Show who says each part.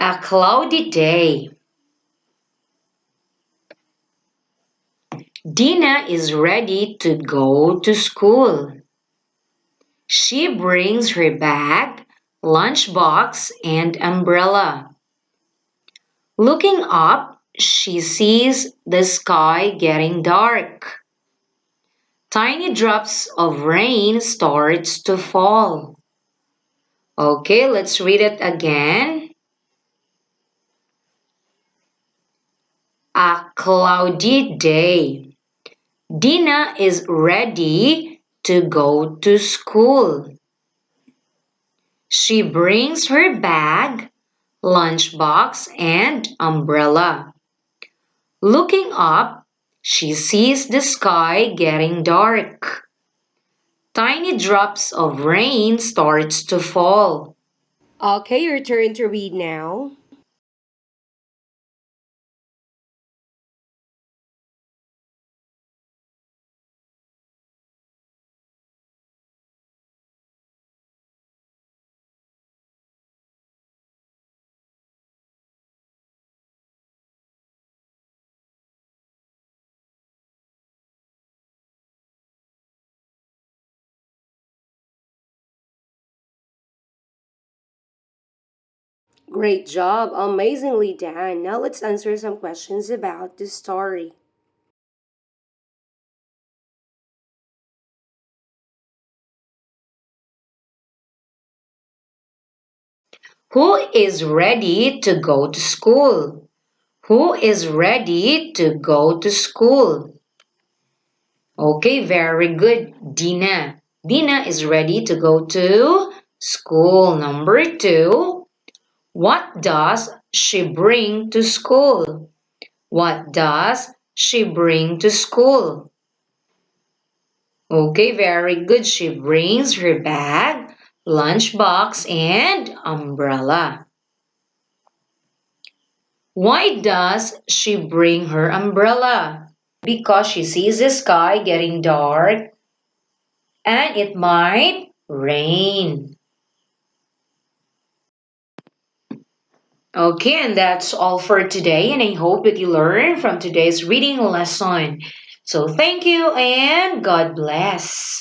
Speaker 1: A cloudy day. Dina is ready to go to school. She brings her bag, lunchbox, and umbrella. Looking up, she sees the sky getting dark. Tiny drops of rain starts to fall. Okay, let's read it again. A cloudy day. Dina is ready to go to school. She brings her bag, lunchbox, and umbrella. Looking up, she sees the sky getting dark. Tiny drops of rain starts to fall.
Speaker 2: Okay, your turn to read now. Great job. Amazingly done. Now let's answer some questions about the story.
Speaker 1: Who is ready to go to school? Who is ready to go to school? Okay, very good, Dina. Dina is ready to go to school. Number two, what does she bring to school? What does she bring to school? Okay, very good. She brings her bag, lunchbox, and umbrella. Why does she bring her umbrella? Because she sees the sky getting dark and it might rain. Okay, and that's all for today, and I hope that you learned from today's reading lesson. So thank you and God bless.